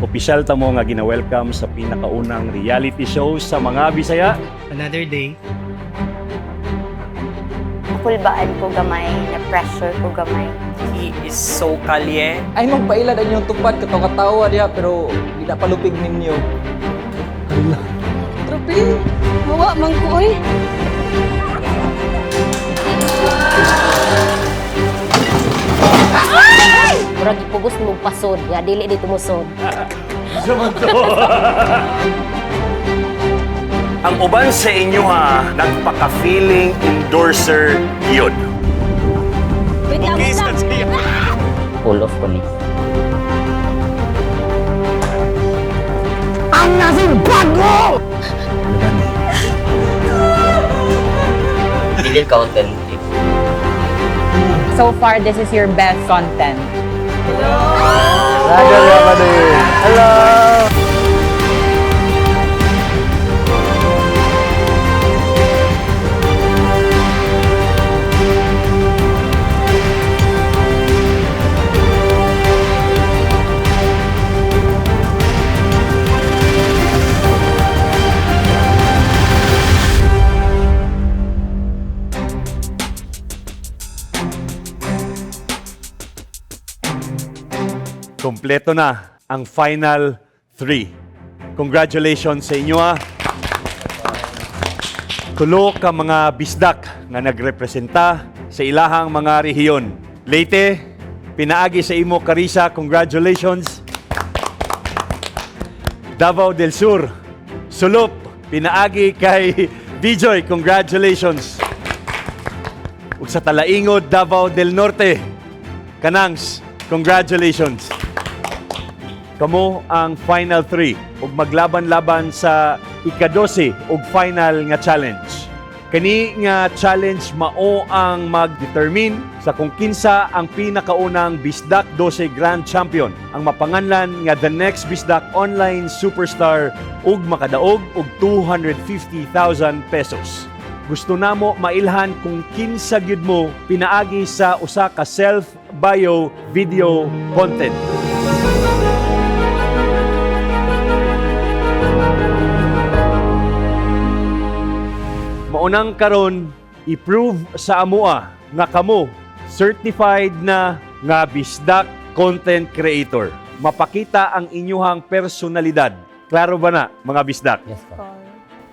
Opisyal ta mo nga gina-welcome sa pinakaunang reality show sa mga Bisaya. Another day. Kulbaan ko gamay, na-pressure ko gamay. He is so kalye. Ay magpailad ang inyong tupad katawa diha pero di na palupig ninyo. Tropi, mawa man ko oy. Murag ipugos mo pasod, ya dili dito musod. Ang uban sa inyo ha, nagpaka-feeling endorser yun. Wait lang. Full of kunis. Dili content. So far, this is your best content. Kompleto na ang final 3. Congratulations sa inyo ha. Tulo ka mga bisdak nga nagrepresenta sa ilahang mga rehiyon. Leyte, pinaagi sa imo Carissa, congratulations. Davao del Sur, Sulop, pinaagi kay Bijoy, congratulations. Ug sa Talaingod, Davao del Norte, Kanangs, congratulations. Kamo ang final 3 ug maglaban-laban sa ika-12 ug final nga challenge. Kani nga challenge mao ang mag-determine sa kung kinsa ang pinakaunang Bisdak 12 Grand Champion, ang mapanganlan nga the next Bisdak Online Superstar ug makadaog og 250,000 pesos. Gusto namo mailhan kung kinsa gyud mo pinaagi sa usa ka self-bio video content. Maunang karon i-prove sa amoa nga kamo certified na nga Bisdak content creator. Mapakita ang inyuhang personalidad. Klaro ba na mga Bisdak? Yes po.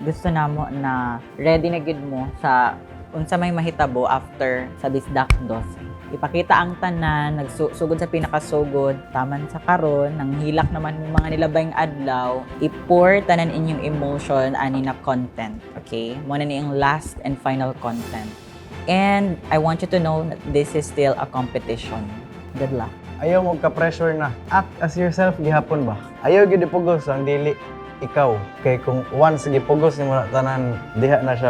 Gusto namo na ready na gid mo sa unsa may mahitabo after sa Bisdak 12. Ipakita ang tanan, nagsugod sa pinakasugod, taman sa karon, nang hilak naman mo mga nilabayng adlaw, i-pour tanan inyong emotion ani na content. Okay? Muna ni ang last and final content. And I want you to know that this is still a competition. Good luck. Ayaw mo ka-pressure na. Act as yourself gihapon ba? Ayaw gyud ipugos ang dili ikaw. Kay kung once gipugos ni mo na tanan, diha na siya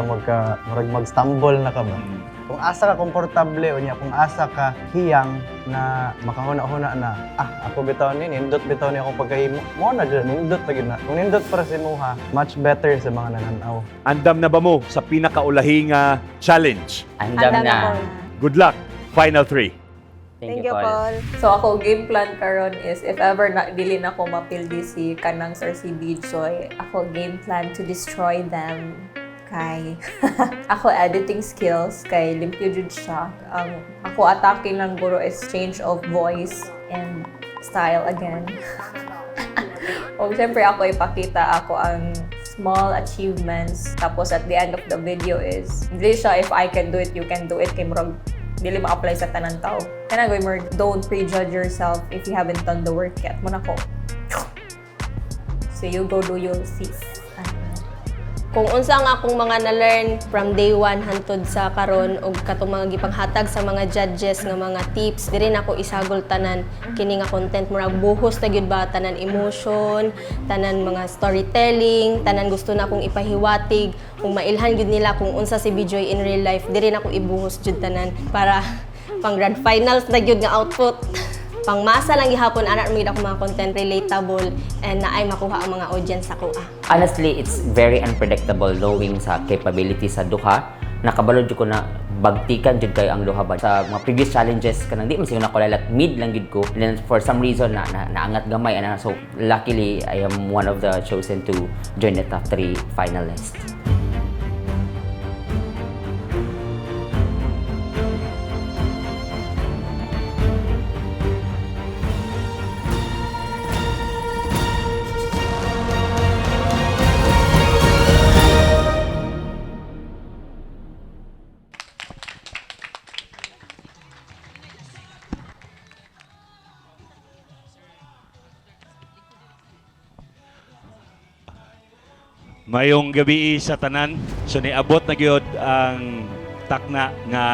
mag-stumble na ka ba? Kung asa ka komportable o niya, kung asa ka hiyang na makahuna-huna na, ako bitaw ni, nindot bitaw ni akong pagkahimo. Mo na dyan, nindot lagi na. Kung nindot para si Muha, much better sa mga nananaw. Andam na ba mo sa pinakaulahing challenge? Andam na. Good luck. Final 3. Thank you, Paul. So ako game plan karon is if ever na dili na ko mapildi si Kanangs or si Bijoy, ako game plan to destroy them kay ako editing skills kay limpyo jud siya. Ako atake lang guro is change of voice and style again. O siyempre ako ipakita ako ang small achievements tapos at the end of the video is hindi siya if I can do it, you can do it kay murag dili ma-apply sa tanan tao. Kana go more don't prejudge yourself if you haven't done the work yet. Muna ko. So you go do, you'll see. Kung unsa ang akong mga na-learn from day 1 hantod sa karon ug katong mga gipanghatag sa mga judges nga mga tips, diri na ako isagol tanan kini nga content murag buhos na gyud ba tanan emotion, tanan mga storytelling, tanan gusto na akong ipahiwatig, kung mailhan gyud nila kung unsa si Bijoy in real life, diri na ako ibuhos jud tanan para pang grand finals na gyud nga output. Pangmasa lang gihapon ana mi ako mga content relatable and naay makuha ang mga audience ako. Honestly, it's very unpredictable knowing sa capability sa duha. Nakabalod ko na bagtikan jud kayo ang duha ba sa mga previous challenges kanang di man siguro nakulalat mid lang gid ko and then for some reason naangat gamay ana so luckily I am one of the chosen to join the top 3 finalists. Mayong gabi sa tanan. So niabot na gyud ang takna nga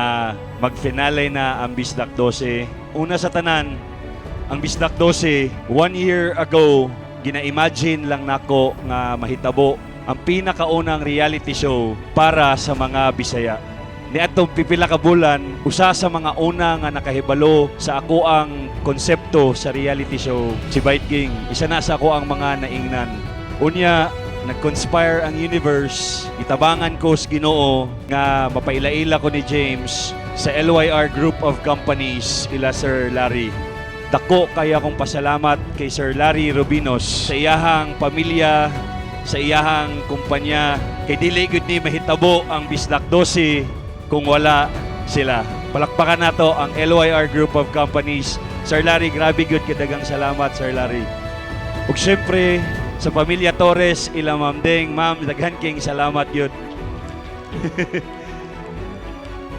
magfinale na ang Bisdak 12. Una sa tanan, ang Bisdak 12 1 year ago gina-imagine lang nako nga mahitabo ang pinakaunang reality show para sa mga Bisaya. Niadtong pipila ka bulan, usa sa mga una nga nakahibalo sa ako ang konsepto sa reality show si Bite King. Isa na sa ako ang mga naingnan. Unya nag-conspire ang universe, itabangan ko sa Ginoo nga mapaila-ila ko ni James sa LYR Group of Companies ila Sir Larry. Dako kaya kong pasalamat kay Sir Larry Rubinos sa iyahang pamilya, sa iyahang kumpanya, kay dili gud ni mahitabo ang Bisdak 12 kung wala sila. Palakpakan nato ang LYR Group of Companies. Sir Larry, grabe gud kadagang salamat Sir Larry. Ug syempre sa pamilya Torres, ila Ma'am Deng, Ma'am, daghan king salamat yun.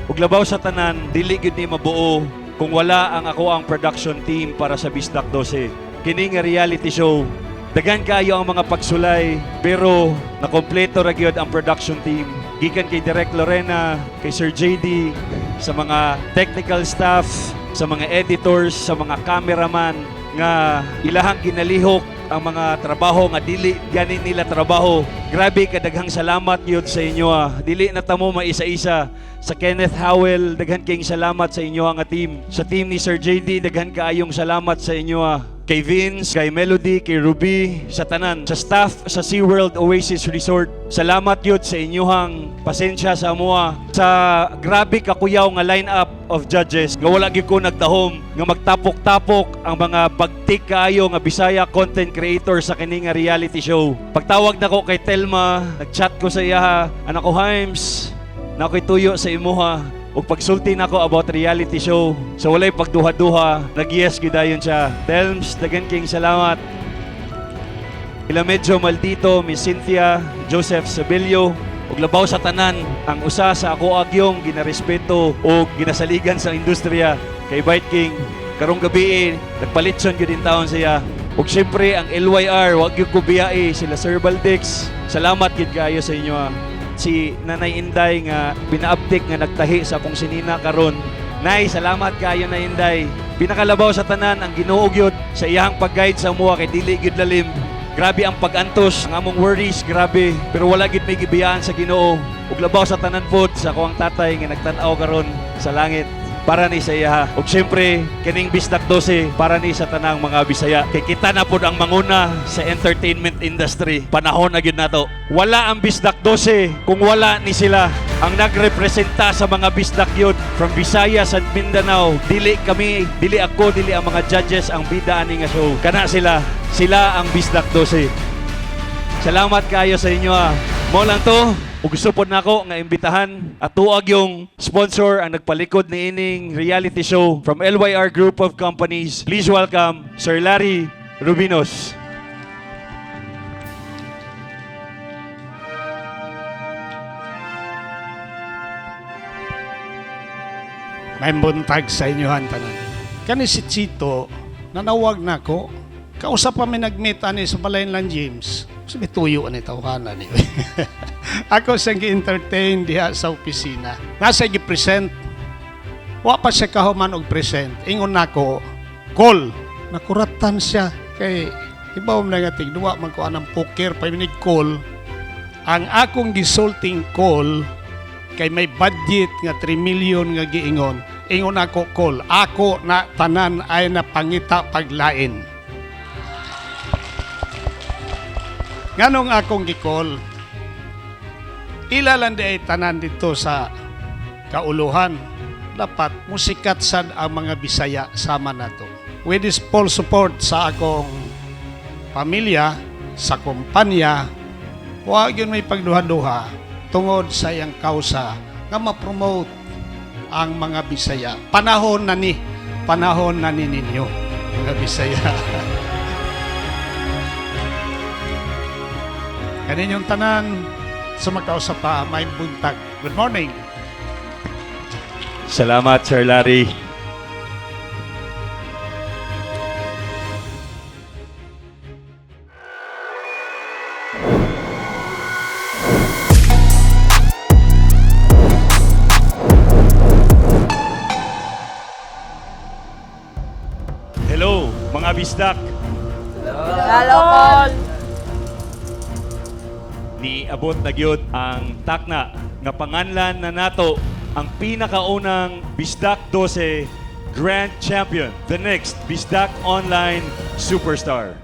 Ug labaw sa tanan, dili gyud ni mabuo kung wala ang ako ang production team para sa Bisdak 12. Kini nga reality show, daghan kayo ang mga pagsulay, pero nakompleto ra gyud ang production team. Gikan kay Direk Lorena, kay Sir JD, sa mga technical staff, sa mga editors, sa mga cameraman, nga ilahang ginalihok ang mga trabaho nga dili ganin nila trabaho. Grabe kadaghang salamat yun sa inyo. Dili na tamo maisa-isa. Sa Kenneth Howell, daghan kayong salamat sa inyo nga team. Sa team ni Sir JD, daghan kaayong salamat sa inyo. Kay Vince, kay Melody, kay Ruby, sa tanan, sa staff sa SeaWorld Oasis Resort. Salamat yun sa inyong pasensya sa amuha. Sa grabe kakuyaw nga lineup of judges, nga wala gyud ko nagtahom, nga magtapok-tapok ang mga bagtik kaayo nga Bisaya content creator sa kini nga reality show. Pagtawag nako kay Telma, nag-chat ko sa iya, anak ko Himes, na ako'y tuyo sa imuha. Ug pagsulti nako about reality show, so walay pagduha-duha, nag-yes gidayon siya. Telms, dagan king salamat. Ila Medyo Maldito, Miss Cynthia, Joseph Sabelio, ug labaw sa tanan, ang usa sa ako agyong ginarespeto o ginasaligan sa industriya kay Bite King. Karong gabi nagpalitson gyud din taon siya. Ug syempre ang LYR, wag gyud ko biyae sila Sir Baldex. Salamat gid kayo sa inyo. Si Nanay Inday nga pinaupdate nga nagtahi sa akong sinina karon. Nay, salamat kayo na Inday. Pinakalabaw sa tanan ang Ginoo gyud sa iyang pag-guide sa amuha kay dili gyud lalim. Grabe ang pag-antos, ang among worries, grabe. Pero wala gyud may gibiyaan sa Ginoo. Ug labaw sa tanan pod sa akong tatay nga nagtan-aw karon sa langit para ni sa iya. Ug syempre, kining Bisdak 12 para ni sa tanang mga Bisaya. Kay kita na pod ang manguna sa entertainment industry. Panahon na gyud nato. Wala ang Bisdak 12 kung wala ni sila. Ang nagrepresenta sa mga Bisdak yun from Visayas and Mindanao. Dili kami, dili ako, dili ang mga judges ang bida ani nga show. Kana sila ang Bisdak 12. Salamat kayo sa inyo. Mo lang to. Ug gusto po nako nga imbitahan at tuag yung sponsor ang nagpalikod ni ining reality show from LYR Group of Companies. Please welcome Sir Larry Rubinos. May buntag sa inyohan tanan. Kani si Chito, nanawag na ko. Kausap pa may nag-meet ani sa Balaylan James. Sabi tuyo ni tawhana ni. Ako sang gi-entertain diha sa opisina. Nasa gi-present. Wa pa siya kahuman og present. Ingon nako, call. Nakuratan siya kay ibaw man nga tigduwa man ko anang poker pa minig call. Ang akong gisulting call kay may budget nga 3 million nga giingon. Ingon ako call. Ako na tanan ay napangita paglain. Nganong akong gi-call? Ilalandi ay tanan dito sa kauluhan, dapat musikat sad ang mga Bisaya sama nato. With this full support sa akong pamilya, sa kumpanya, huwag yun may pagduha-duha tungod sa iyang kausa nga ma-promote ang mga Bisaya. Panahon na ni ninyo, mga Bisaya. Kaninyong tanan, sumakausa pa, may buntag. Good morning. Salamat, Sir Larry. Hello, mga bisdak. Ni abot na gyud ang takna nga panganlan na nato ang pinakaunang Bisdak 12 Grand Champion, the next Bisdak Online Superstar.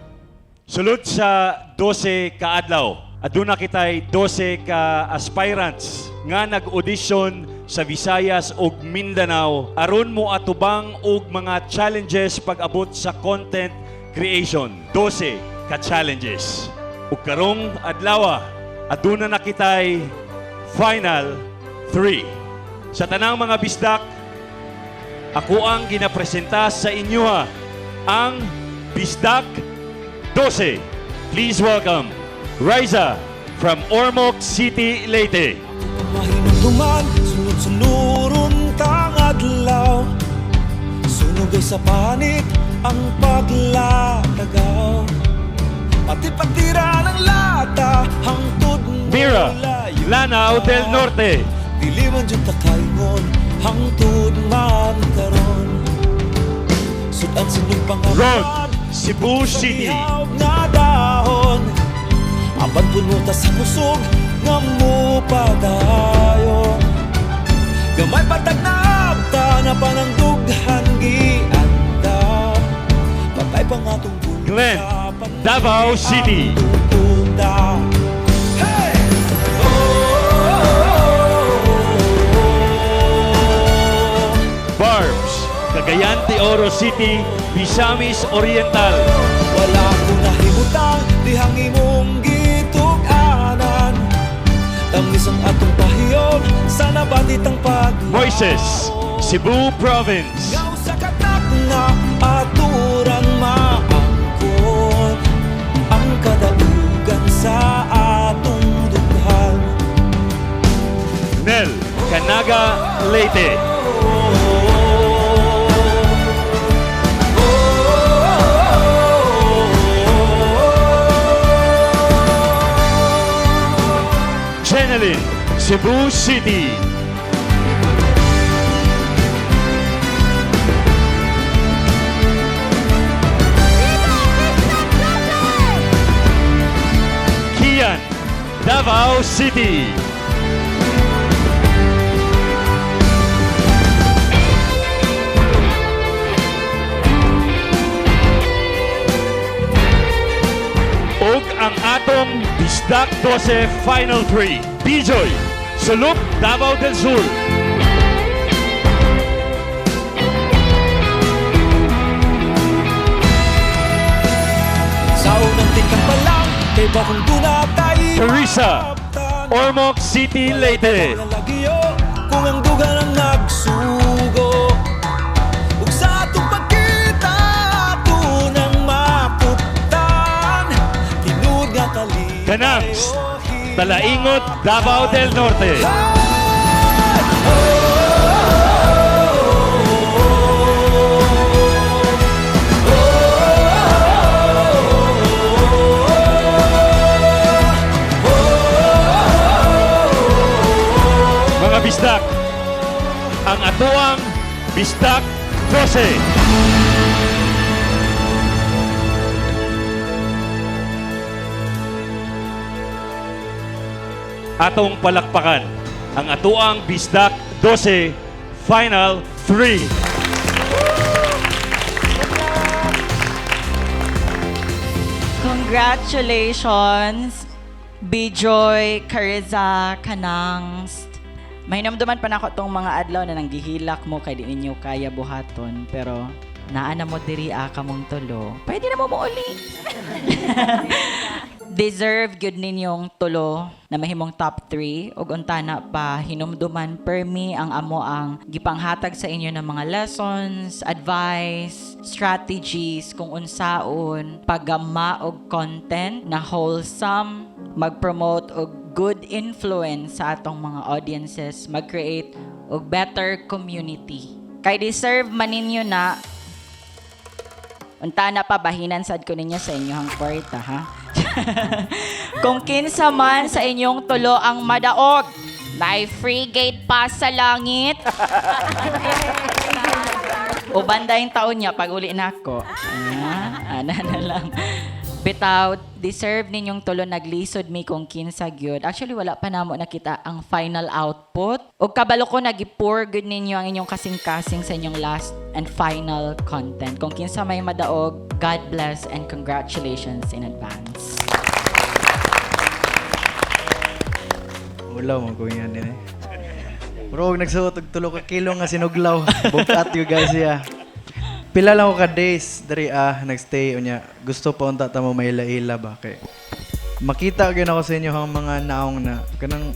Sulod sa 12 ka adlaw, aduna kitay 12 ka aspirants nga nag-audition sa Visayas ug Mindanao aron mo atubang og mga challenges pag-abot sa content creation. 12 ka challenges. Ug karong adlaw, aduna na kitay Final 3. Sa tanang mga bisdak, ako ang ginapresenta sa inyo ang Bisdak 12. Please welcome Riza from Ormoc City, Leyte. Mahinumduman, sunod-sunuron kang adlaw. Sunog ay sa panik ang paglatagaw. Pati-patira ng lata, hangtod mo Mira, layo Lanao na. del Norte. Dili man dyan takayngon, hangtod man karon. Sudan sinong pangalan, Rod, Cebu City. Pagihawg nga dahon. Aban punuta sa kusog, nga mo padayon. Gamay patag na abta, na panangdughan gianda. Patay pa nga tong bulo Glenn, sa panay Davao City. ang tututa. Hey! Barbs, Cagayan de Oro City, Misamis Oriental. Wala ko nahimutang, dihang imong gitug-anan. Tamis ang atong pahiyog, sa nabatitang pag Moises, Cebu Province. Ngaw sa katak na aturang maangkon ang kadaugan sa atong dughan. Nel, Canaga, Leyte. Jenelyn, Cebu City. Kian, Davao City. Ug ang atong Bisdak 12 Final 3, Bijoy, Sulub, Davao del Sur. Sa unang tikang pa lang, kay bakong dunatay Teresa, Ormoc City, Leyte. Kung ang dugan ang nagsugo, ug sa atong pagkita tunang maputan, tinud nga kali Canangs, Talaingot, Davao del Norte. Mga bisdak, ang atuang Bisdak 12. Atong palakpakan ang atuang Bisdak 12 Final 3. Congratulations, Bijoy, Cariza, Canangs. Mahinamduman pa na ako tong mga adlaw na nanggihilak mo kay di ninyo kaya buhaton, pero naa na mo diri kamong tulo. Pwede na mo uli. Deserve good ninyong tulo na mahimong top 3 ug untana pa hinumduman per me ang amo ang gipanghatag sa inyo ng mga lessons, advice, strategies kung unsaon paggama og content na wholesome, mag-promote og good influence sa atong mga audiences, mag-create og better community. Kay deserve man ninyo na unta na pa bahinan sad ko ninyo sa inyong kwarta, ha? Kung kinsa man sa inyong tulo ang madaog, na free gate pa sa langit. O banda yung taon niya pag uli na ako. Ana na lang. Bitaw, deserve ninyong tulo naglisod mi kung kinsa gyud. Actually, wala pa namo nakita ang final output. O kabalo ko nag-pour good ninyo ang inyong kasing-kasing sa inyong last and final content. Kung kinsa may madaog, God bless and congratulations in advance. Ulaw mo kung yan din eh. Bro, nagsuot og tulo ka kilo nga sinuglaw. Bukat you guys ya. Pila lang ko ka days dari nagstay unya. Gusto pa unta ta mo maila-ila ba kay makita gyud ako sa inyo ang mga naong na kanang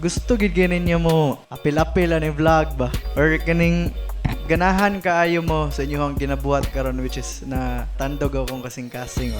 gusto gid ninyo mo apil-apil ani vlog ba or kaning ganahan kaayo mo sa inyo ang ginabuhat karon which is na tandog akong kasing-kasing.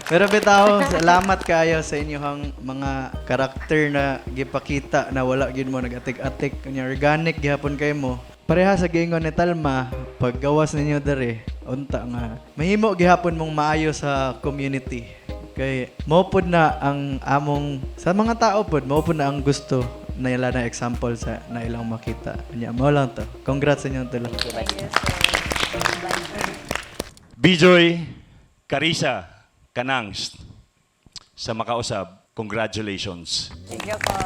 Pero bitaw, salamat kaayo sa inyong mga karakter na gipakita na wala gid mo nag-atik-atik kanya organic gihapon kay mo. Pareha sa giingon ni Talma, paggawas ninyo dere, unta nga mahimo gihapon mong maayo sa community. Kay mopod na ang among sa mga tao pod, mopod na ang gusto na ila na example sa na ilang makita. Nya mo lang to. Congrats sa inyo tulo. Bijoy, Carissa, Kanangs, sa makausab, congratulations. Thank you po.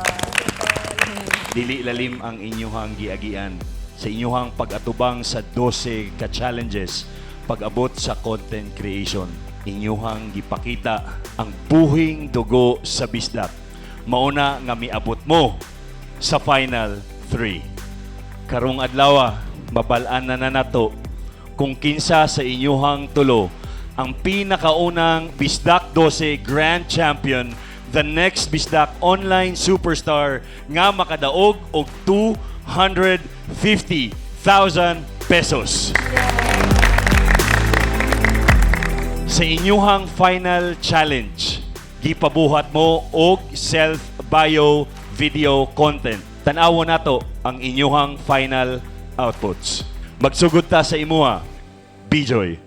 Dili lalim ang inyuhang giagian sa inyuhang pag-atubang sa 12 ka-challenges pag-abot sa content creation. Inyuhang gipakita ang buhing dugo sa bisdak. Mauna nga miabot mo sa final 3. Karong adlaw, mabalaan na nato kung kinsa sa inyuhang tulo ang pinakaunang Bisdak 12 Grand Champion, the next Bisdak Online Superstar nga makadaog og 250,000 pesos. Sa inyuhang final challenge, gipabuhat mo og self-bio video content. Tanawo nato ang inyuhang final outputs. Magsugod ta sa imuha, Bijoy.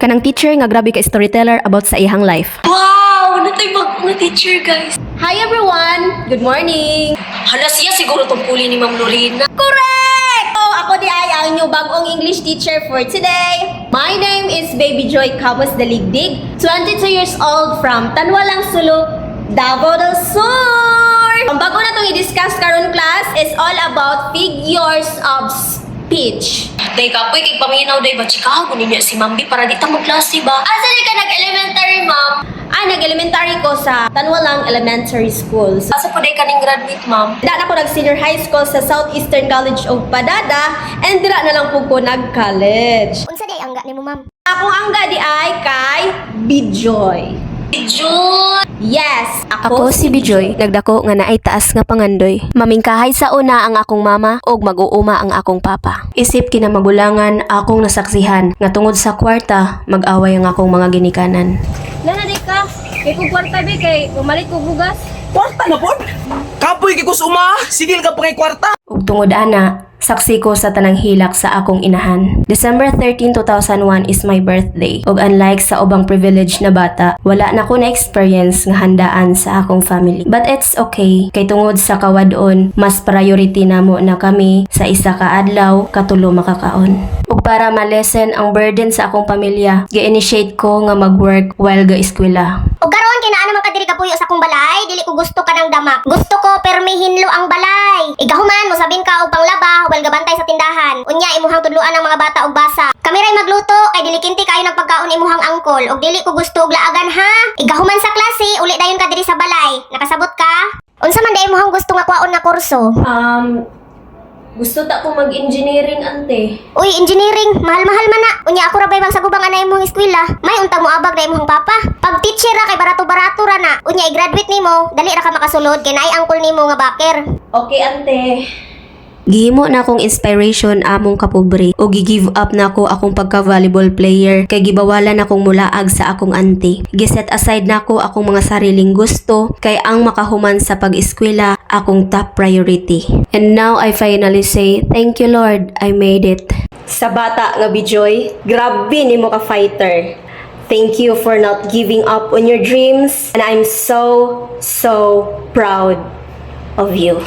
Kanang teacher nga grabe ka storyteller about sa iyang life. Wow! Natay mga teacher, guys. Hi everyone! Good morning! Hala siya siguro tong puli ni Ma'am Lorena. Correct! Oh, ako di ay ang inyong bagong English teacher for today. My name is Baby Joy Cabos Daligdig, 22 years old from Tanwalang Sulok, Davao del Sur. Ang bago na itong i-discuss karon class is all about figures of speech. Day ka po, kay paminaw day ba? Chikaw, kunin niya si Mambi para di ta magklase ba? Asa di ka nag-elementary, ma'am? Nag-elementary ko sa Tanwalang Elementary School. Asa po day ka ning graduate, ma'am? Dila na ko nag-senior high school sa Southeastern College of Padada and dila na lang po ko nag-college. Unsa day ang ni mo, ma'am? Akong angga di ay kay Bijoy. Bijoy! Yes, Ako si Bijoy, nagdako nga naay taas nga pangandoy. Mamingkahay sa una ang akong mama ug mag-uuma ang akong papa. Isip kinamagulangan akong nasaksihan nga tungod sa kwarta mag-away ang akong mga ginikanan. Lana di ka, kay kong kwarta be kay umalit ko bugas. Kwarta na po? Kapoy kay kus uma! Sigil ka pa kay kwarta! Ug tungod ana, saksi ko sa tanang hilak sa akong inahan. December 13, 2001 is my birthday. Ug unlike sa ubang privileged na bata, wala na ko na-experience nga handaan sa akong family. But it's okay, kay tungod sa kawadon, mas priority namo na kami sa isa ka adlaw, katulo makakaon. Ug para ma-lessen ang burden sa akong pamilya, gi-initiate ko nga mag-work while ga-eskwela. O karon kinaano man ka diri ka puyo sa akong balay, dili ko gusto ka ng damak. Gusto ko permihinlo ang balay. Igahuman mo sabin ka og panglaba, huwag gabantay sa tindahan. Unya imuhang tudluan ang mga bata og basa. Kami ray magluto, kay dili kinti kayo nagpagkaon imuhang angkol, og dili ko gusto og laagan ha. Igahuman sa klase, uli dayon ka diri sa balay. Nakasabot ka? Unsa man day imuhang gusto nga kwaon nga kurso? Gusto ta ko mag-engineering, ante. Uy, engineering, mahal-mahal man na. Unya ako ra bay bang sa gubang anay imong eskwela. May unta mo abag na imong papa. Pag teacher ra kay barato-barato ra na. Unya i-graduate nimo, dali ra ka makasulod kay naay angkol nimo nga baker. Okay, ante. Gihimo na akong inspiration among kapobre o gi-give up na ako akong pagka-volleyball player kay gibawalan akong mulaag sa akong auntie. Giset aside na ako akong mga sariling gusto kay ang makahuman sa pag-eskwela akong top priority. And now I finally say, thank you Lord, I made it. Sa bata nga Bijoy, grabe nimo ka fighter. Thank you for not giving up on your dreams and I'm so proud of you.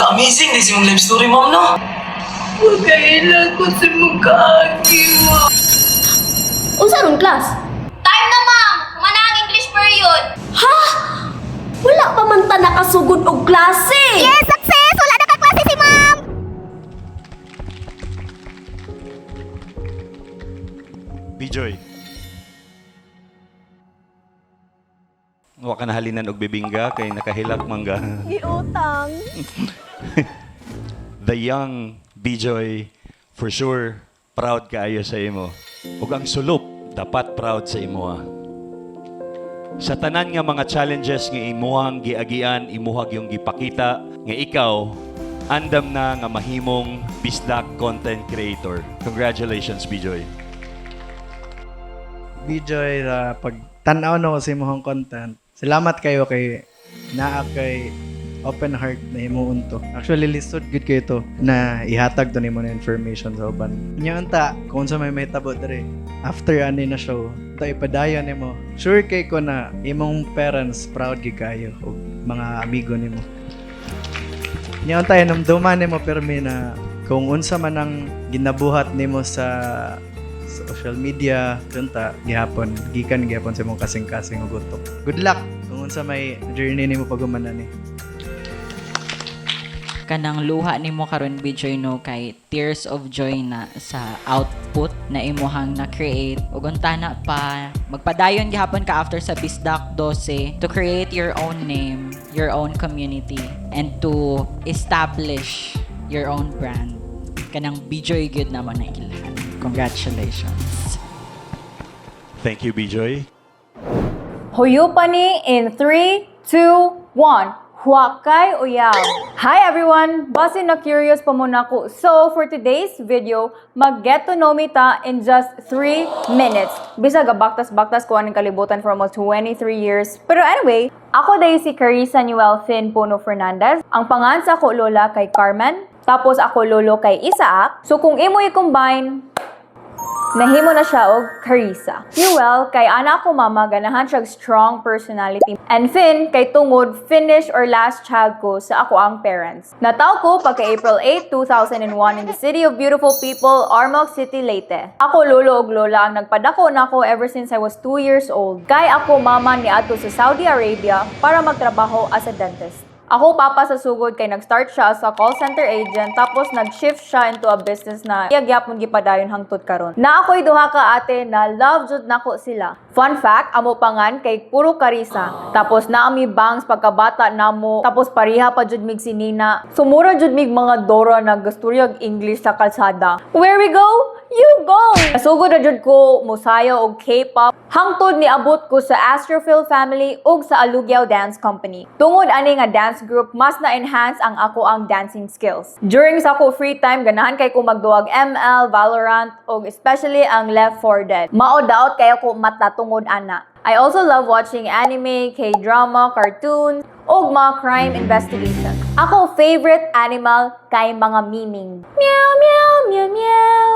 Amazing din si mong life story, ma'am, no? Magkailan ko si Mukaki, ma'am. Unsa ron class? Time na ma'am, humana ang English period. Ha? Wala pa man ta nakasugod og klase. Yes, success! Wala na ka klase si ma'am. Bijoy. Wa ka nahalinan og bibingga kay nakahilak mangga. Giutang. The young Bijoy, for sure, proud kaayo sa imo. Ug ang sulop, dapat proud sa imo. Sa tanan nga mga challenges nga imuhang giagian, imuhag yung gipakita, nga ikaw, andam na nga mahimong bisdak content creator. Congratulations, Bijoy. Bijoy, pag tanaw na ko sa imong content, salamat kayo kay naa kay open heart na himuon to. Actually, lisod good kayo to na ihatag to nimo na information sa uban. Nya unta, kung sa may mahitabo dere, after ani na show, to ipadayon nimo. Sure kay ko na imong parents proud gid kayo o mga amigo nimo. Nya unta namduman nimo permi na kung unsa man ang ginabuhat nimo sa social media, dunta gihapon gikan gihapon sa imong kasing-kasing ug utok. Good luck kung unsa may journey nimo paghumanan ni. Kanang luha nimo karon Bijoy no kay tears of joy na sa output na imuhang na-create ug untana pa magpadayon gihapon ka after sa Bisdak 12 to create your own name, your own community and to establish your own brand. Kanang Bijoy gyud naman na ilahan. Congratulations. Thank you, Bijoy. Huyo pa ni in 3, 2, 1. Huakay Uyaw. Hi everyone! Basi na curious pa muna ko. So, for today's video, mag-get to know me ta in just 3 minutes. Bisag baktas-baktas ko anong kalibutan for almost 23 years. Pero anyway, ako dahi si Carissa Newell Finn Puno Fernandez. Ang pangansa ko lola kay Carmen. Tapos ako lolo kay Isaac. So kung imo i-combine, nahimo na siya og Carissa. Newell, kay ana ko mama, ganahan siya strong personality. And Finn, kay tungod, finish or last child ko sa ako ang parents. Nataw ko pagka April 8, 2001 in the city of beautiful people, Ormoc City, Leyte. Ako lolo og lola ang nagpadako na ako ever since I was 2 years old. Kay ako mama ni ato sa Saudi Arabia para magtrabaho as a dentist. Ako papa sa sugod kay nag-start siya as a call center agent tapos nag-shift siya into a business na iyagyapon gipadayon hangtod karon. Na ako'y duha ka ate na love jud nako sila. Fun fact, amo pangan kay puro Carissa. Tapos naami bangs pagkabata namo tapos pariha pa jud mig sinina. Sumura jud mig mga Dora na gasturyag English sa kalsada. Where we go? You go! Nasugod na jud ko musayaw og K-pop hangtod ni abot ko sa Astrophil family ug sa Alugyao Dance Company. Tungod ani nga dance group, mas na-enhance ang ako ang dancing skills. During sa ako free time, ganahan kay ko magduwag ML, Valorant, ug especially ang Left 4 Dead. Mao-doubt kay ako matatungod ana. I also love watching anime, K-drama, cartoons, ug mga crime investigation. Ako favorite animal kay mga miming. Meow, meow, meow, meow.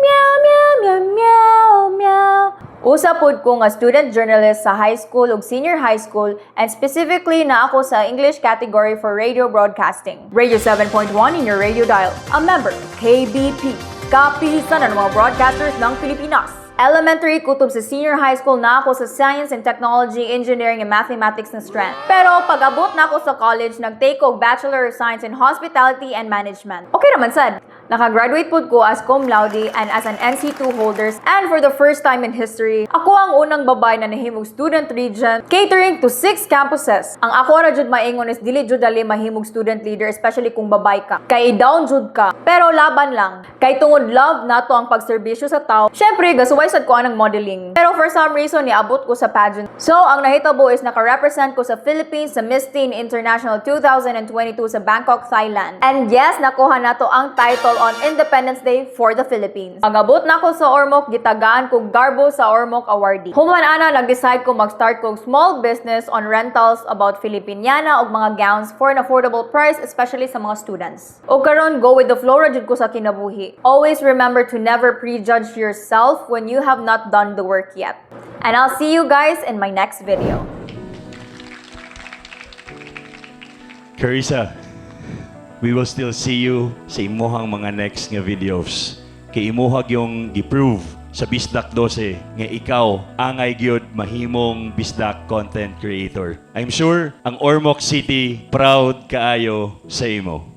Meow, meow, meow, meow, meow. Usa pod ko nga student journalist sa high school ug senior high school and specifically na ako sa English category for radio broadcasting. Radio 7.1 in your radio dial. A member, KBP. Kapisan ng mga broadcasters ng Pilipinas. Elementary kutob sa senior high school na ako sa Science and Technology, Engineering and Mathematics na strand. Pero pag abot na ako sa college, nag-take og Bachelor of Science in Hospitality and Management. Okay naman sad. Nakagraduate po ko as cum laude and as an NC2 holders, and for the first time in history, ako ang unang babae na nahimog student regent catering to 6 campuses. Ang ako ra jud maingon is dili jud dali mahimog student leader, especially kung babae ka. Kay down jud ka. Pero laban lang. Kay tungod love nato ang pagserbisyo sa tao. Syempre gasuway sad ko anang modeling. Pero for some reason niabot ko sa pageant. So ang nahitabo is naka-represent ko sa Philippines sa Miss Teen International 2022 sa Bangkok, Thailand. And yes, nakuha nato ang title on Independence Day for the Philippines. Pag-abot na ko sa Ormoc, gitagaan ko garbo sa Ormoc awardee. Human ana nag-decide ko mag-start kong small business on rentals about Filipiniana og mga gowns for an affordable price, especially sa mga students. O karon go with the flow ra jud ko sa kinabuhi. Always remember to never prejudge yourself when you have not done the work yet. And I'll see you guys in my next video. Carissa, we will still see you sa imuhang mga next nga videos. Kay imuhag yung gi-prove sa Bisdak 12 nga ikaw angay gyud mahimong Bisdak content creator. I'm sure ang Ormoc City proud kaayo sa imo.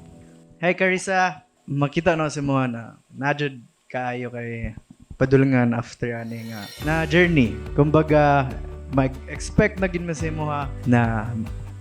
Hey Carissa, makita no si mo na najud kaayo kay padulungan after ani nga na journey. Kumbaga mag-expect na gid mo sa imo na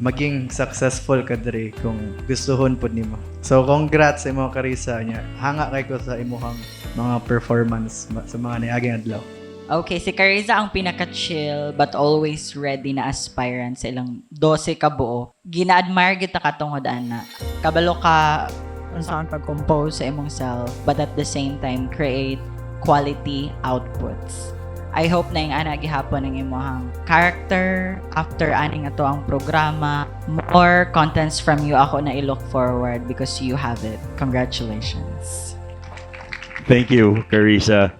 maging successful ka diri kung gustuhon pod nimo. So congrats sa imo Carissa nya. Hanga kay ko sa imong mga performance sa mga niaging adlaw. Okay, si Carissa ang pinaka-chill but always ready na aspirant sa ilang 12 ka buo. Gina-admire kita katungod ana. Kabalo ka unsaon pag-compose sa imong self but at the same time create quality outputs. I hope na yung ana gihapon ng imong character after aning ato ang programa. More contents from you ako na i-look forward because you have it. Congratulations. Thank you, Carissa.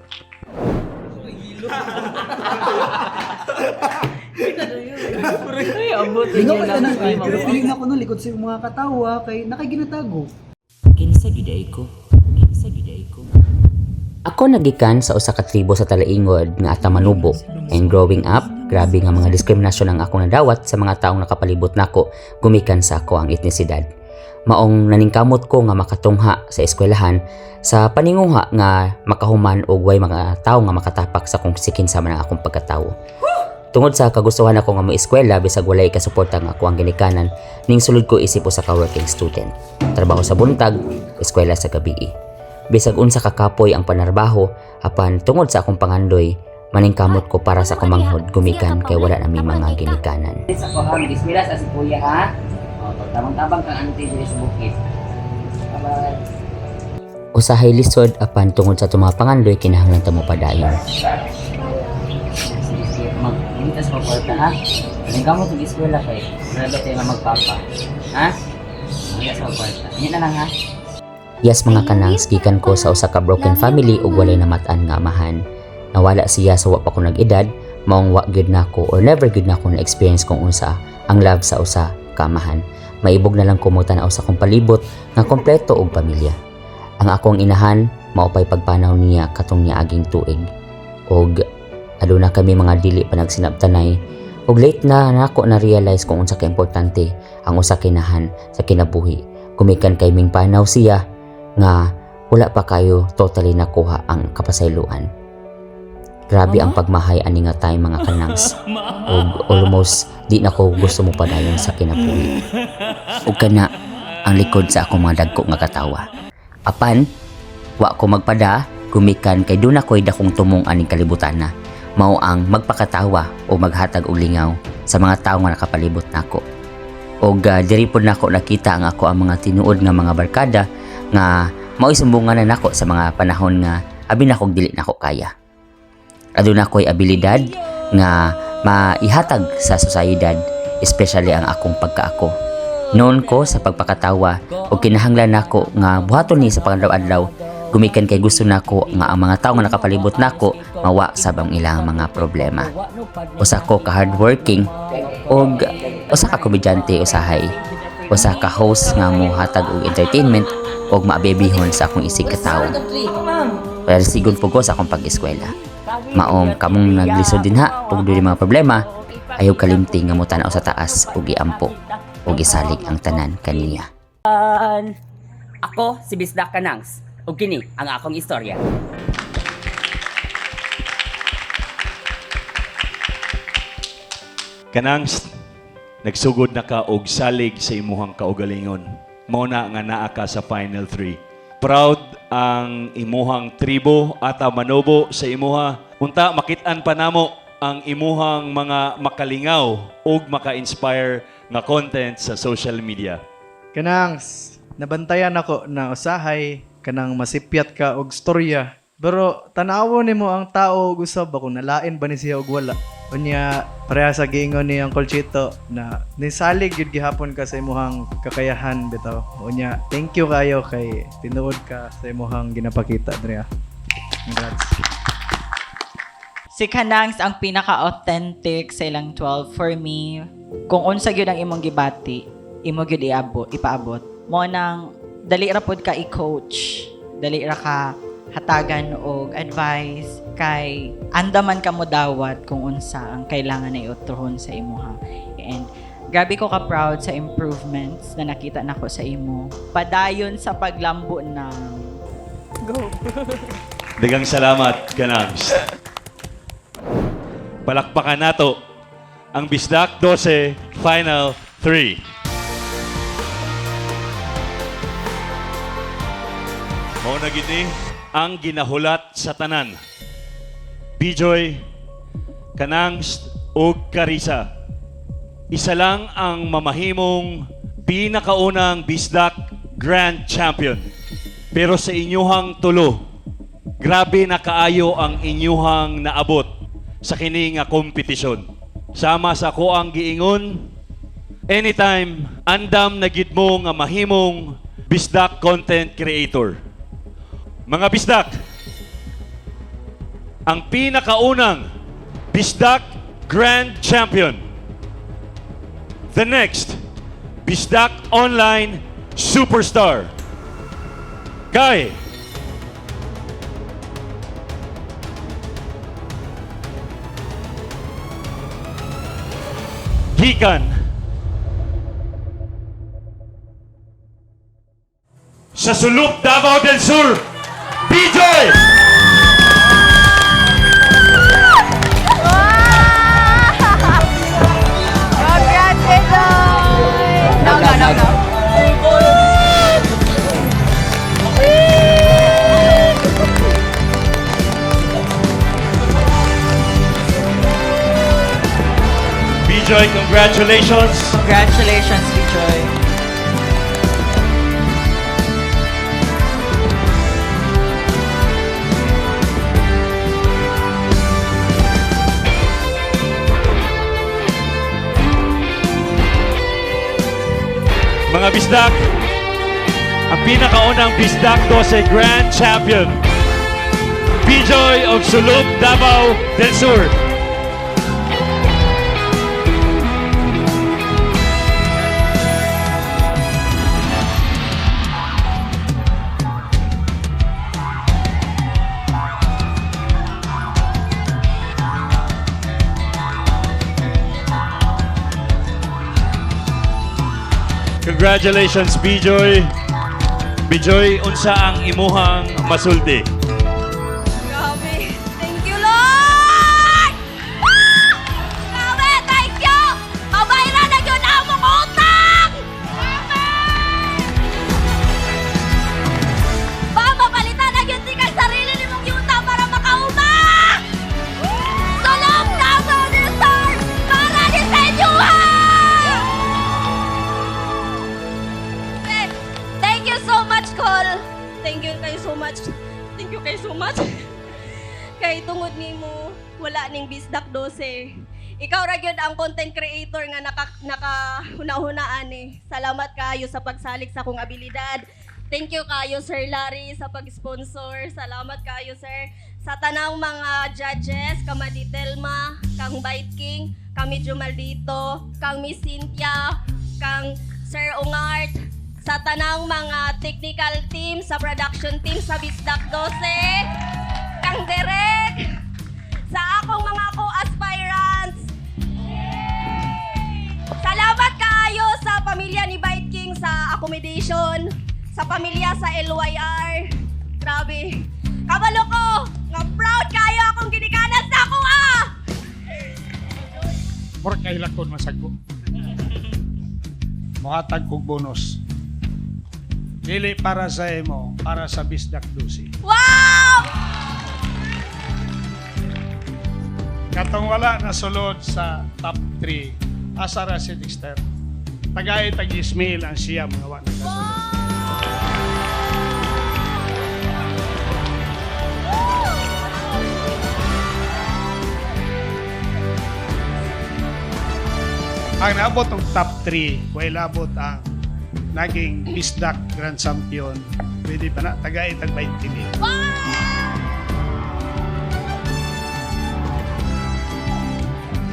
Ikaw ka na pero feeling ako no likod sa mga katawa kay nakaginatago. Kinsa giday ko. Ako nagikan sa usa ka tribo sa Talaingod nga Atamanubo, and growing up, grabe nga mga diskriminasyon ang akong nadawat sa mga taong nakapalibot nako gumikan sa ako ang etnisidad. Maong naningkamot ko nga makatungha sa eskwelahan sa paninguha nga makahuman og way mga tawo nga makatapak sa kung sikin sa man ang akong pagkatawo. Tungod sa kagustuhan ako nga mo-eskwela bisag walay kasuporta nga ako ang ginikanan, ning sulod ko isip usa ka working student. Trabaho sa buntag, eskwela sa gabi. Bisag unsa ka kapoy ang panarbaho, apan tungod sa akong pangandoy, maningkamot ko para sa kumanghod gumikan kay wala na mi mga ginikanan. Sa ko ha, bismillah sa si kuya ha. O, tabang-tabang kang ante diri sa bukid. Usahay lisod apan tungod sa mga pangandoy kinahanglan ta mo padayon. Magdita sa kwarta ha. Maningkamot og eskwela kay wala tayo nga magpapa. Ha? Magdita sa kwarta. Yan na lang ha. Yes mga kanangs, gikan ko sa usa ka broken family ug walay namatan nga amahan. Nawala siya sa wa pa ko nag-edad, maong wa gyud nako or never gyud nako na experience kung unsa ang love sa usa ka amahan. Maibog na lang ko mo tanaw sa akong palibot nga kompleto og pamilya. Ang akong inahan mao pay pagpanaw niya katong niaging tuig. Og aduna kami mga dili pa nagsinabtanay og late na nako na realize kung unsa ka importante ang usa ka inahan sa kinabuhi. Kumikan kay ming panaw siya nga wala pa kayo totally nakuha ang kapasayloan. Grabe ang pagmahay ani nga time mga kanangs. Og almost di na ko gusto mo padayon sa kinabuhi. Og kana ang likod sa akong mga dagko nga katawa. Apan wa ko magpada, gumikan kay duna ko'y dakong tumong aning kalibutan na. Mao ang magpakatawa o maghatag og lingaw sa mga tawo nga nakapalibot nako. Og diri pod nako nakita ang ako ang mga tinuod nga mga barkada nga mao'y sumbungan na nako sa mga panahon nga abi na kog dili nako kaya. Aduna ko'y abilidad nga maihatag sa sosyedad, especially ang akong pagkaako. Noon ko sa pagpakatawa o kinahanglan nako nga buhaton ni sa pangadaw-adlaw, gumikan kay gusto nako nga ang mga tawo nga nakapalibot nako mawa sa bang ilang mga problema. Usa ko ka hardworking og usa ka komedyante usahay. Usa ka host nga mohatag og entertainment og maabebihon sa akong isig katawo. Pero sigon po ko sa akong pag-eskwela. Maong kamong naglisod din ha og dili mga problema, ayaw kalimti nga mo tanaw sa taas ug giampo ug gisalig ang tanan kaniya. Ako si Bisdak Kanangs. ug kini ang akong istorya. Kanang nagsugod na ka og salig sa imuhang kaugalingon. Mao na nga naa ka sa Final 3. Proud ang imuhang tribo ata manobo sa imuha. Unta makit-an pa namo ang imuhang mga makalingaw ug maka-inspire nga content sa social media. Kanang nabantayan ako na usahay kanang masipyat ka og storya. Pero tanawo nimo ang tao og usab ako nalain ba ni siya og wala. Unya pareha sa giingon ni Uncle Chito na nisalig gyud gihapon ka sa imuhang kakayahan bitaw. Unya thank you kayo kay tinuod ka sa imuhang ginapakita Drea. Congrats. Si Kanangs ang pinaka-authentic sa ilang 12 for me. Kung unsa gyud ang imong gibati, imo gyud ipaabot. Mo nang dali ra pod ka i-coach, dali ra ka hatagan og advice kay andaman ka mo dawat kung unsa ang kailangan na iutrohon sa imuha. And grabe ko ka proud sa improvements na nakita nako sa imo. Padayon sa paglambo ng go. Daghang salamat Kanangs. Palakpakan nato ang Bisdak 12 Final 3. Mao na gini ang ginahulat sa tanan. Bijoy, Kanangs ug Carissa. Isa lang ang mamahimong pinakaunang Bisdak Grand Champion. Pero sa inyuhang tulo, grabe na kaayo ang inyuhang naabot sa kini nga kompetisyon. Sama sa ko ang giingon, anytime andam na gid mo nga mahimong Bisdak content creator. Mga Bisdak, ang pinakaunang Bisdak Grand Champion, the next Bisdak Online Superstar, kay gikan sa Sulok, Davao del Sur, Bijoy! Bijoy, congratulations! Congratulations, Bijoy. Mga Bisdak, ang pinakaunang Bisdak 12 Grand Champion, Bijoy of Sulok, Davao del Sur. Congratulations, Bijoy. Bijoy, unsa ang imuhang masulti? Grabe. Thank you, Lord! Grabe, thank you! Mabayra na yun ang mong utang! Mapalitan na yun di kang sarili ni mong yuta para makauma! Sulok na mo ni Sir! Para ni Senyuha! Thank you so much, Col. Thank you kayo so much. Thank you kayo so much. Kay tungod nimo wala ning Bisdak 12. Ikaw ra gyud ang content creator nga nakahuna-hunaan eh. Salamat kayo sa pagsalig sa akong abilidad. Thank you kayo Sir Larry sa pag-sponsor. Salamat kayo sir sa tanang mga judges, kang Madi Telma, kang Bite King, kang Medyo Maldito, kang Miss Cynthia, kang Sir Ungart, sa tanang mga technical team, sa production team sa Bisdak 12, kang Derek, sa akong mga co-aspirants. Salamat kaayo sa pamilya ni Bite King sa accommodation, sa pamilya sa LYR, Grabe. Kabalo ko. Nga proud kayo akong ginikanan sa ako Mura kay lakon masagko. Mohatag kog bonus. Dili para sa imo, para sa Bisdak Dosi. Wow! Katong wala na sulod sa top 3, asa ra si Dexter. Tagay tag Ismail ang siya mga wala na kasulod. Ang naabot ng top 3, way labot ang naging Bisdak Grand Champion. Pwede pa na, tagay tag 20 mil.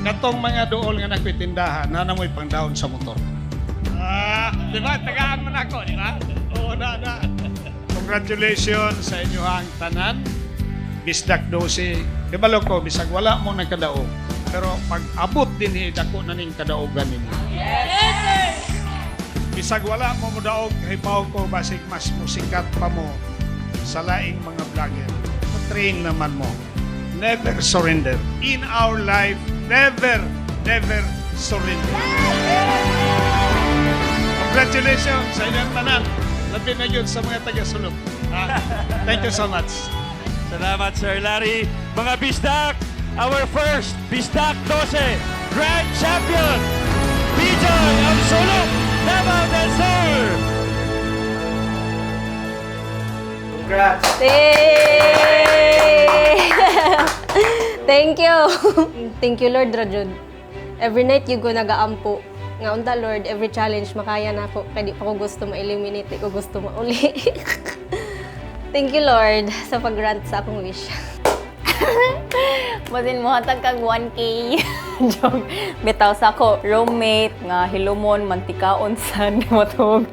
Katong mga dool nga nagpitindahan, nanamoy pang daon sa motor. Di ba? Tagaan mo na ako, di ba? Oo, na. Congratulations sa inyohang tanan. Bisdak 12. Di ba, Loko? Bisag wala mo nagkadaog. Pero pag abot din dako na ning kadaogan ninyo. Yes! Bisag wala mo daog, hipaw ko basig mas musikat pa mo sa laing mga vlogger. Train naman mo. Never surrender. In our life, never surrender. Congratulations sa inyong tanan. Labi na yun sa mga taga-sulok. Thank you so much. Salamat, Sir Larry. Mga Bisdak, our first Bisdak 12 Grand Champion, Bijoy of Sulok, Davao del Sur. Congrats. Thank you. Thank you, Lord Rajud. Every night you go nagaampo. Nga unta, Lord, every challenge makaya na ako. Kaya di pa ko gusto ma-eliminate, di ko gusto mauli. Thank you, Lord, sa pag-grant sa akong wish. Basin mo hatag kag 1K. Joke. Bitaw sa ako, roommate nga hilumon mantikaon sa matug.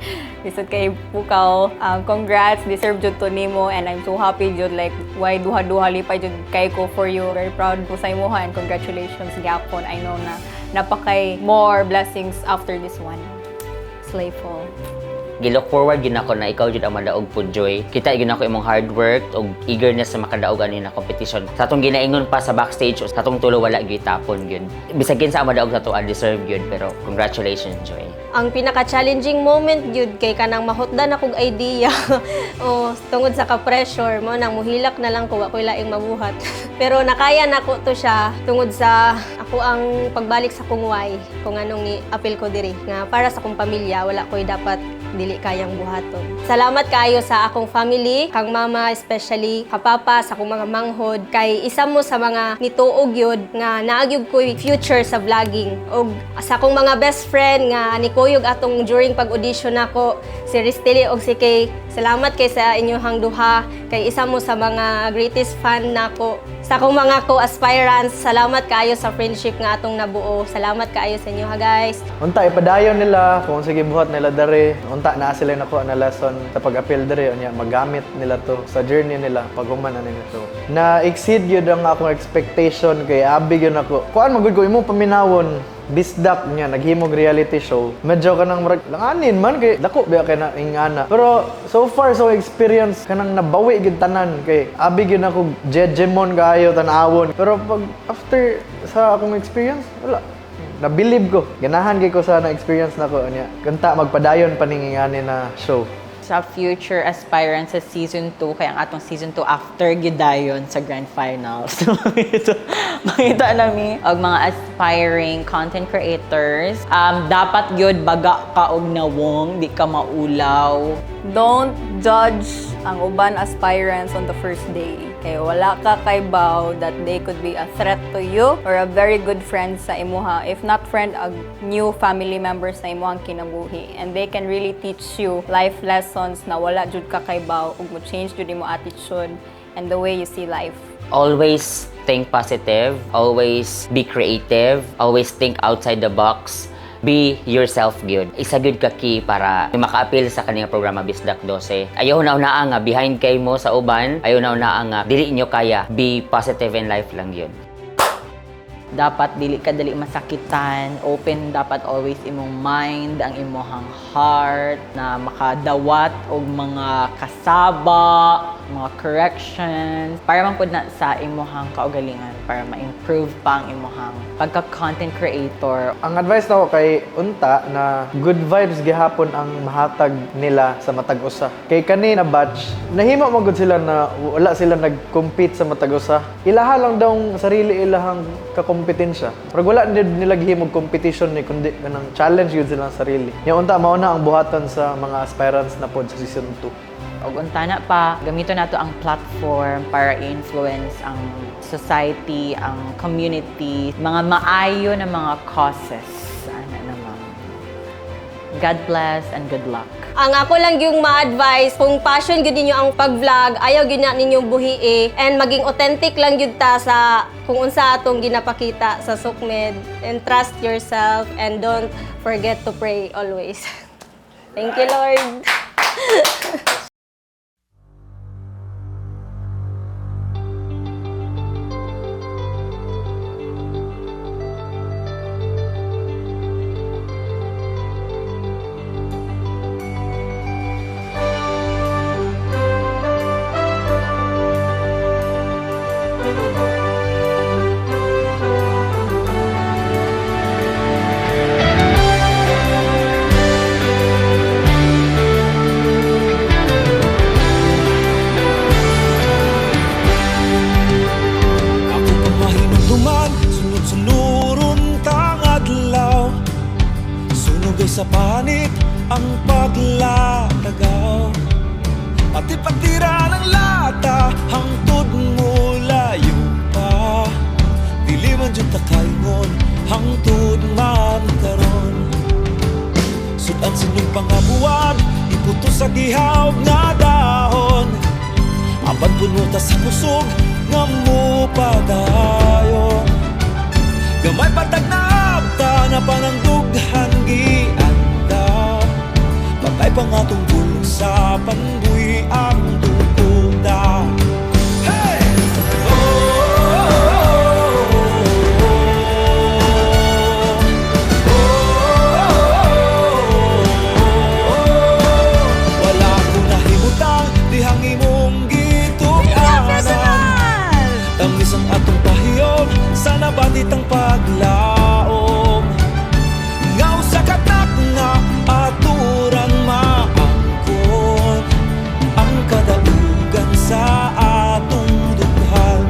Lisod kay pukaw. Congrats, deserve jud to nimo and I'm so happy jud like why duha-duha lipay jud kay ko for you. Very proud ko sa imuha and congratulations gyapon. I know na napakay more blessings after this one. Slayful. Gilook forward gid ako na ikaw jud ang madaog pud Joy. Kita gyud ako imong hard work ug eagerness sa makadaog ani na competition. Sa atong ginaingon pa sa backstage sa atong tulo wala gyud tapon gyud. Bisag kinsa ang madaog sa to deserve gyud pero congratulations Joy. Ang pinaka-challenging moment gyud kay kanang mahutdan akong idea. O tungod sa ka-pressure mo nang muhilak na lang ko wa koy laing mabuhat. Pero nakaya nako to siya tungod sa ako ang pagbalik sa kung why kung anong ni apil ko diri nga para sa akong pamilya wala koy dapat dili kayang buhaton. Salamat kayo sa akong family, kang mama especially, kapapa, sa akong mga manghod, kay isa mo sa mga nituog yun nga naagyog ko future sa vlogging. O sa akong mga best friend nga nikuyog atong during pag-audition nako, si Ristili o si Kay, salamat kay sa inyohang duha, kay isa mo sa mga greatest fan nako. Sa akong mga co-aspirants, salamat kayo sa friendship nga atong nabuo. Salamat kayo sa inyo ha guys. Unta ipadayon nila kung sige buhat nila dere. Unta na sila nakuha na lesson sa pag-appeal dere unya magamit nila to sa journey nila paghuman na nila to. Na exceed gyud ang akong expectation kay abi gyud ako. Kuan magud ko imo paminawon. Bisdak niya naghimog reality show. Medyo kanang langanin man kay dako biya kay na ingana. Pero so far so experience kanang nabawi gid tanan kay abi gyud ako jejemon kaayo tan-awon. Pero pag after sa akong experience wala. Nabilib ko. Ganahan kay ko sa na-experience nako niya. Kanta magpadayon paningingani na show. Sa future aspirants sa season 2, kaya ang atong season 2 after gidayon sa grand finals. Makita namin og mga aspiring content creators. Dapat gyud baga ka og nawong, di ka maulaw. Don't judge ang uban aspirants on the first day. Kaya wala ka kaybaw that they could be a threat to you or a very good friend sa imuha. If not friend, a new family member sa imuhang kinabuhi. And they can really teach you life lessons na wala jud ka kaybaw ug mo change jud imo attitude and the way you see life. Always think positive, always be creative, always think outside the box. Be yourself gyud. Isa gyud ka key para maka-appeal sa kaniyang programa Bisdak 12. Ayaw na nga behind kay mo sa uban, ayaw na nga dili inyo kaya. Be positive in life lang gyud. Dapat dili ka dali masakitan, open dapat always imong mind, ang imong heart na makadawat og mga kasaba, mga corrections para man pud na sa imuhang kaugalingan para ma-improve pa ang imuhang pagka-content creator. Ang advice nako kay unta na good vibes gihapon ang mahatag nila sa matag usa. Kay kani na batch, nahimo man gud sila na wala sila nag-compete sa matag usa. Ilaha lang daw ang sarili ilahang kakompetensya. Pero wala nila gihimog competition ni kundi kanang challenge yun silang sarili. Yung unta mao na ang buhaton sa mga aspirants na pod sa season 2. Og unta na pa gamito nato ang platform para influence ang society, ang community, mga maayo na mga causes. Ana naman. God bless and good luck. Ang ako lang yung ma-advise, kung passion gyud ninyo ang pag-vlog, ayaw gyud na ninyong buhii and maging authentic lang gyud ta sa kung unsa atong ginapakita sa Sukmed, and trust yourself and don't forget to pray always. Thank you, Lord. Sa panit ang paglatagaw, pati patira ng lata hangtod mo layo pa. Dili man jud takaingon hangtod man karon. Sudan sining pangabuan iputo sa gihaw nga dahon. Apan punuta sa kusog nga mo padayon. Gamay patag na abta na panangdughan gianda. Patay pa nga tungkol sa panbuhi ang tukuda. Hey! Wala ko nahimutang dihang imong gituanan. Tamis ang atong pahiyom sa nabatitang paglaom. Ngaw sa katak nga aturan maangkon ang kadaugan sa atong dughan.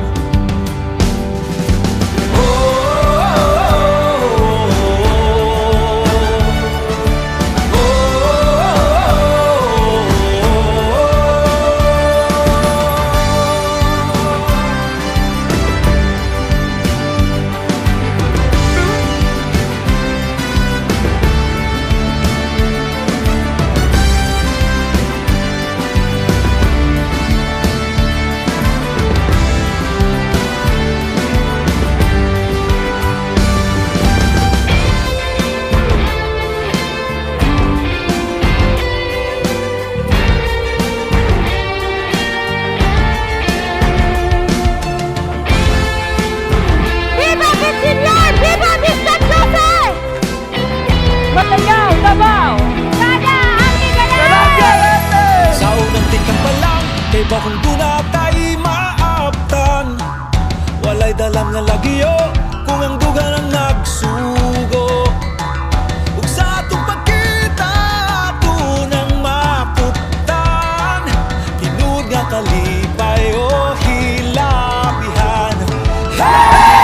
Kay bakong duna tayo maaptan. Walay dalang nga lagyo kung ang dugan ang nagsugo. Ug sa atong pagkita ato nang maputan. Tinud nga kalipay o hilapihan. Salamat!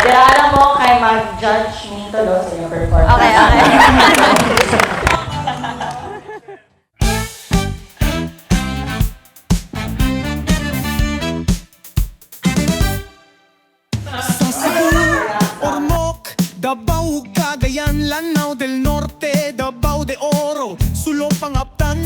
Adiraan mo kay mag-judge minto do sa inyong performance. Okay. Ormoc, Davao, Cagayan, Lanao del Norte, Davao de Oro, Sulong Pangaptan,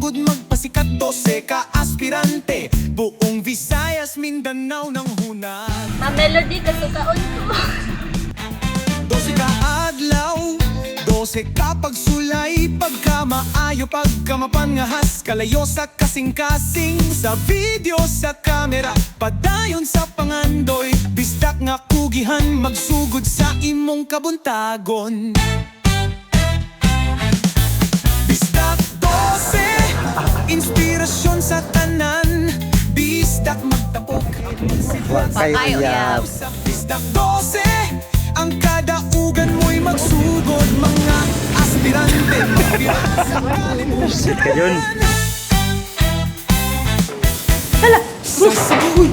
Sugod magpasikat 12 ka aspirante. Buong Visayas, Mindanao ng hunad. Melody, kasukaon ko. 12 ka adlaw, 12 ka pagsulay, pagka maayo, pagka mapangahas, kalayo sa kasing-kasing, sa video, sa kamera, padayon sa pangandoy, bistak nga kugihan, magsugod sa imong kabuntagon. Bistak 12, inspirasyon sa tanan, bistak magtapok, Pakayo. sa bistak 12, ang kadaugan mo'y magsugod, mga aspirante, magbirasa Sit ka yun. sa Cebu,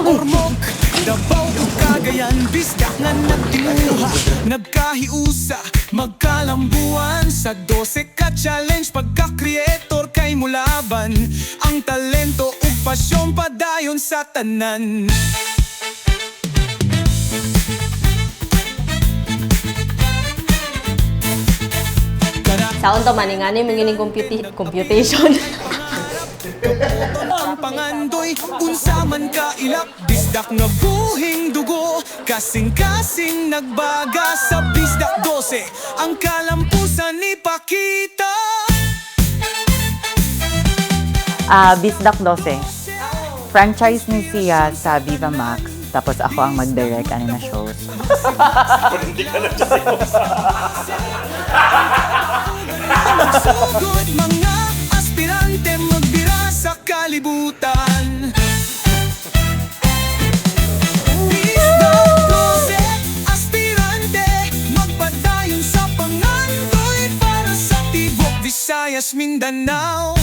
Ormoc, Davao ug Cagayan, bisdak nga nagtinguha, nagkahiusa, magkalambuan sa 12 ka challenge, pagka-creator kay mulaban, ang talento ug pasyon padayon sa tanan. Saon to man nga ni mangining computation. Ang pangandoy, unsa man ka ilak, bisdak nga buhing dugo, kasing-kasing nagbaga sa bisdak 12, ang kalampusan ipakita. Bisdak 12. Franchise ni siya sa Viva Max. Tapos ako ang mag-direct na shows. Hindi ka nagsasayo. Magsugod mga aspirante, magbira sa kalibutan. Bisdak 12, aspirante, magpadayon sa pangandoy para sa Tibok, Visayas, Mindanao.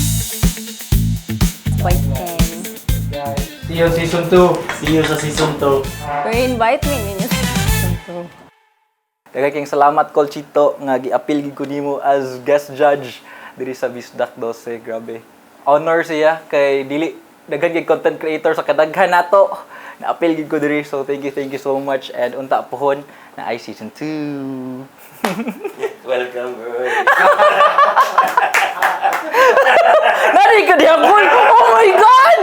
By 10. See you season 2. See you sa season 2. Pero invite me ninyo sa season 2. Daghang salamat Colchito nga giapil gid ko nimo as guest judge diri sa Bisdak 12. Grabe. Honor siya kay dili daghan gid content creator sa kadaghan nato. Naapil gid ko diri, so thank you so much, and unta pohon na ay season 2. Welcome, bro. Nari ka di ako! Oh my God!